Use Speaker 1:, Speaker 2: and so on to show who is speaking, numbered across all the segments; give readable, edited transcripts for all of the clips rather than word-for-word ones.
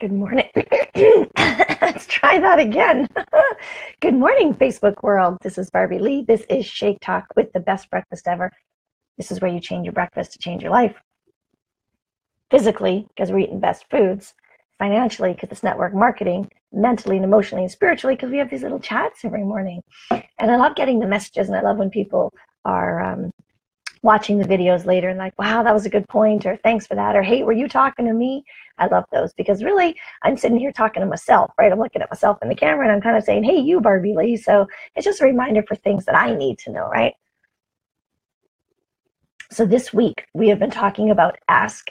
Speaker 1: Good morning. Let's try that again. Good morning, Facebook world. This is Barbie Lee. This is Shake Talk with the best breakfast ever. This is where you change your breakfast to change your life. Physically, because we're eating best foods. Financially, because it's network marketing. Mentally and emotionally and spiritually, because we have these little chats every morning. And I love getting the messages, and I love when people are watching the videos later and like, wow, that was a good point, or thanks for that, or hey, were you talking to me? I love those because really I'm sitting here talking to myself, right? I'm looking at myself in the camera and I'm kind of saying, hey, you Barbie Lee. So it's just a reminder for things that I need to know, right? So this week we have been talking about ask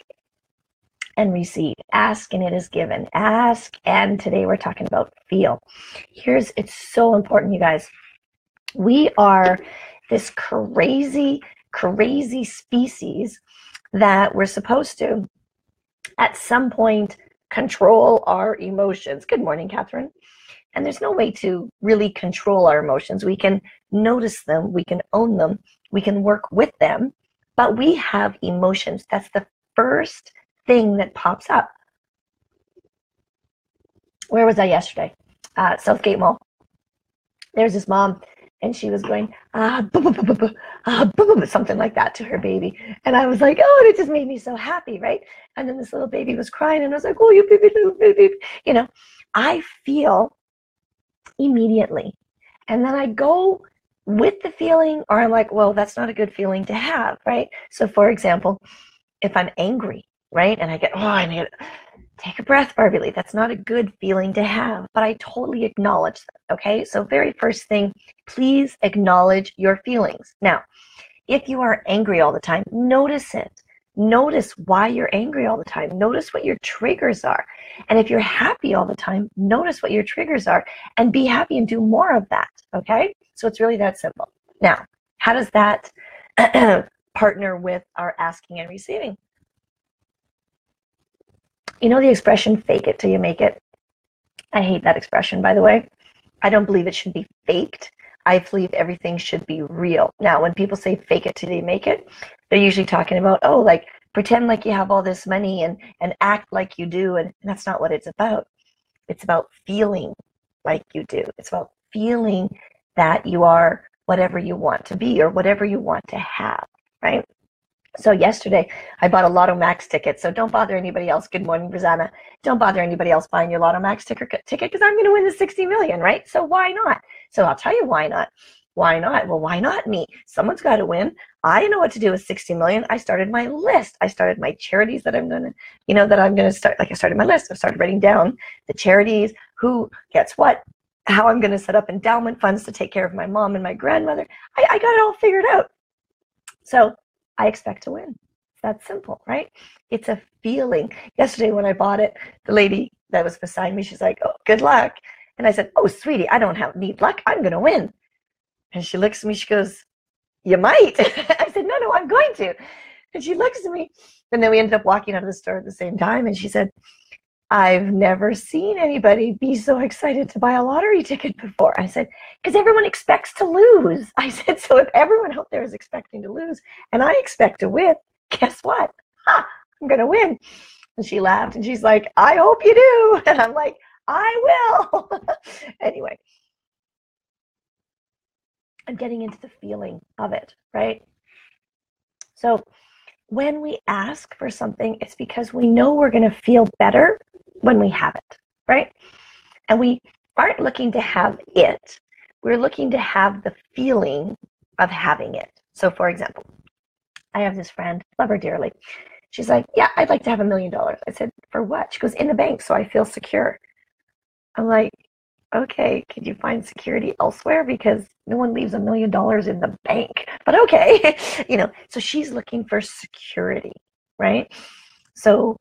Speaker 1: and receive. Ask and it is given. Ask, and today we're talking about feel. It's so important, you guys. We are this crazy species that we're supposed to, at some point, control our emotions. Good morning, Catherine. And there's no way to really control our emotions. We can notice them, we can own them, we can work with them, but we have emotions. That's the first thing that pops up. Where was I yesterday? Southgate Mall. There's this mom, and she was going, something like that to her baby. And I was like, oh, and it just made me so happy, right? And then this little baby was crying, and I was like, oh, you baby, little baby. You know, I feel immediately. And then I go with the feeling, or I'm like, well, that's not a good feeling to have, right? So, for example, if I'm angry, right, and I get, I need to take a breath, Barbie Lee. That's not a good feeling to have, but I totally acknowledge that, okay? So very first thing, please acknowledge your feelings. Now, if you are angry all the time, notice it. Notice why you're angry all the time. Notice what your triggers are. And if you're happy all the time, notice what your triggers are and be happy and do more of that, okay? So it's really that simple. Now, how does that partner with our asking and receiving? You know the expression, fake it till you make it? I hate that expression, by the way. I don't believe it should be faked. I believe everything should be real. Now, when people say fake it till you make it, they're usually talking about, like pretend like you have all this money and act like you do. And that's not what it's about. It's about feeling like you do. It's about feeling that you are whatever you want to be or whatever you want to have, right? So yesterday, I bought a Lotto Max ticket. So don't bother anybody else. Good morning, Rosanna. Don't bother anybody else buying your Lotto Max ticket because I'm going to win the 60 million, right? So why not? So I'll tell you why not. Why not? Well, why not me? Someone's got to win. I know what to do with 60 million. I started my list. I started my charities that I'm going to start. Like I started my list. I started writing down the charities, who gets what, how I'm going to set up endowment funds to take care of my mom and my grandmother. I got it all figured out. So I expect to win. It's that simple, right? It's a feeling. Yesterday when I bought it, the lady that was beside me, she's like, oh, good luck. And I said, oh, sweetie, I don't need luck. I'm going to win. And she looks at me, she goes, you might. I said, no, I'm going to. And she looks at me. And then we ended up walking out of the store at the same time. And she said, I've never seen anybody be so excited to buy a lottery ticket before. I said, because everyone expects to lose. I said, so if everyone out there is expecting to lose and I expect to win, guess what? I'm going to win. And she laughed and she's like, I hope you do. And I'm like, I will. Anyway, I'm getting into the feeling of it, right? So when we ask for something, it's because we know we're going to feel better when we have it, right? And we aren't looking to have it. We're looking to have the feeling of having it. So for example, I have this friend, love her dearly. She's like, yeah, I'd like to have $1 million. I said, for what? She goes, in the bank, so I feel secure. I'm like, okay, could you find security elsewhere? Because no one leaves $1 million in the bank. But okay, so she's looking for security, right? So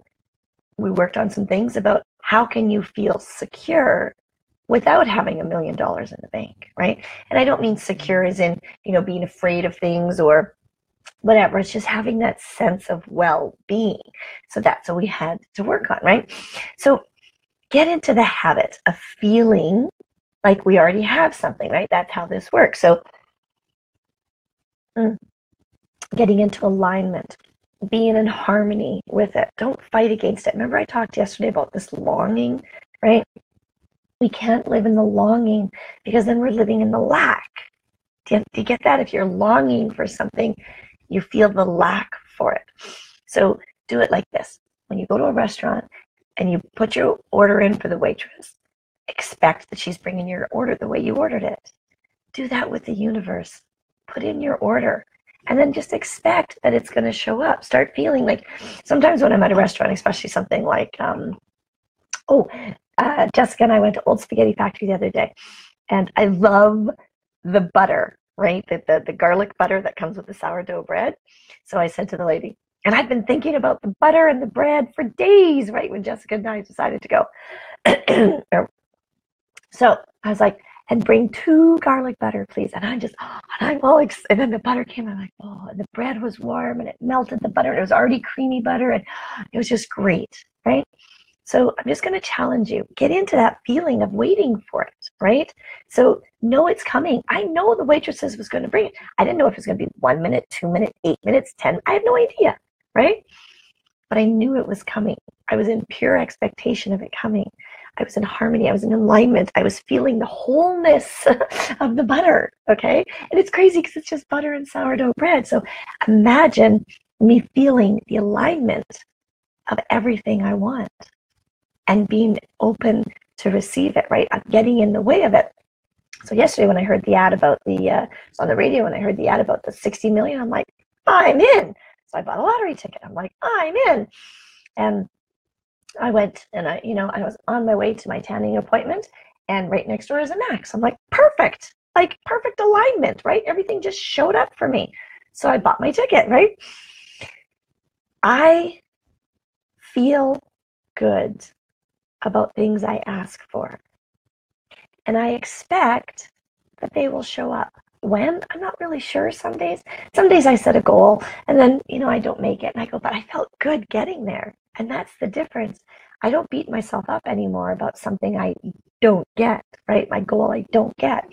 Speaker 1: we worked on some things about how can you feel secure without having $1 million in the bank, right? And I don't mean secure as in, being afraid of things or whatever. It's just having that sense of well-being. So that's what we had to work on, right? So get into the habit of feeling like we already have something, right? That's how this works. So getting into alignment. being in harmony with it. Don't fight against it. Remember I talked yesterday about this longing, right? We can't live in the longing because then we're living in the lack. Do you get that? If you're longing for something, you feel the lack for it. So do it like this. When you go to a restaurant and you put your order in for the waitress, expect that she's bringing your order the way you ordered it. Do that with the universe. Put in your order and then just expect that it's going to show up. Start feeling like, sometimes when I'm at a restaurant, especially something like, Jessica and I went to Old Spaghetti Factory the other day, and I love the butter, right? The garlic butter that comes with the sourdough bread. So I said to the lady, and I've been thinking about the butter and the bread for days, right? When Jessica and I decided to go. So I was like, and bring 2 garlic butter, please. And I'm all and then the butter came, I'm like, oh, and the bread was warm and it melted the butter. And it was already creamy butter and it was just great, right? So I'm just going to challenge you. Get into that feeling of waiting for it, right? So know it's coming. I know the waitresses was going to bring it. I didn't know if it was going to be 1 minute, 2 minutes, 8 minutes, 10. I had no idea, right? But I knew it was coming. I was in pure expectation of it coming. I was in harmony. I was in alignment. I was feeling the wholeness of the butter, okay? And it's crazy because it's just butter and sourdough bread. So imagine me feeling the alignment of everything I want and being open to receive it, right? I'm getting in the way of it. So yesterday when I heard the ad about on the radio, when I heard the ad about the 60 million, I'm like, I'm in. So I bought a lottery ticket. I'm like, I'm in. And I went and I was on my way to my tanning appointment, and right next door is a Max. I'm like, perfect alignment, right? Everything just showed up for me. So I bought my ticket, right? I feel good about things I ask for. And I expect that they will show up. When? I'm not really sure some days. Some days I set a goal and then, I don't make it. And I go, but I felt good getting there. And that's the difference. I don't beat myself up anymore about something I don't get, right? My goal I don't get.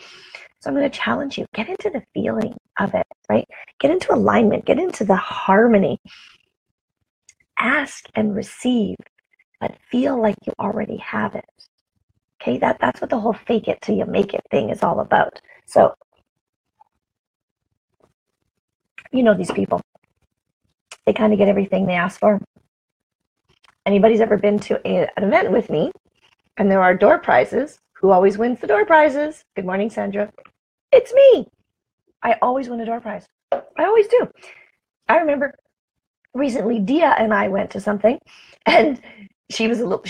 Speaker 1: So I'm going to challenge you. Get into the feeling of it, right? Get into alignment. Get into the harmony. Ask and receive, but feel like you already have it. Okay, that's what the whole fake it till you make it thing is all about. So, these people, they kind of get everything they ask for. Anybody's ever been to an event with me and there are door prizes? Who always wins the door prizes? Good morning, Sandra. It's me. I always win a door prize. I always do. I remember recently Dia and I went to something, and she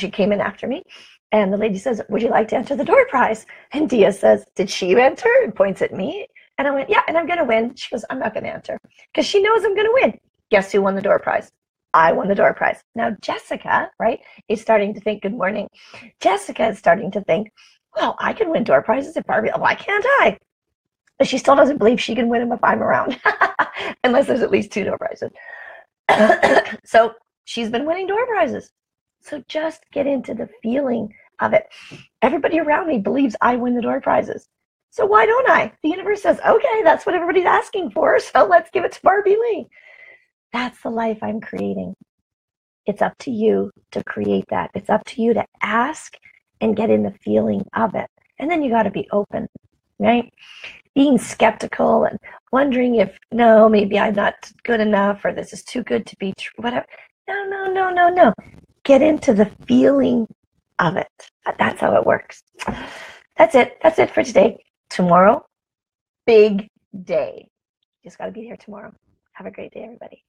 Speaker 1: came in after me, and the lady says, would you like to enter the door prize? And Dia says, did she enter? And points at me. And I went, yeah, and I'm going to win. She goes, I'm not going to enter because she knows I'm going to win. Guess who won the door prize? I won the door prize. Now, Jessica, right, is starting to think, good morning. Jessica is starting to think, well, I can win door prizes if Barbie, why can't I? But she still doesn't believe she can win them if I'm around, unless there's at least 2 door prizes. So she's been winning door prizes. So just get into the feeling of it. Everybody around me believes I win the door prizes. So why don't I? The universe says, okay, that's what everybody's asking for, so let's give it to Barbie Lee. That's the life I'm creating. It's up to you to create that. It's up to you to ask and get in the feeling of it. And then you got to be open, right? Being skeptical and wondering if, no, maybe I'm not good enough or this is too good to be true, whatever. No. Get into the feeling of it. That's how it works. That's it. That's it for today. Tomorrow, big day. Just got to be here tomorrow. Have a great day, everybody.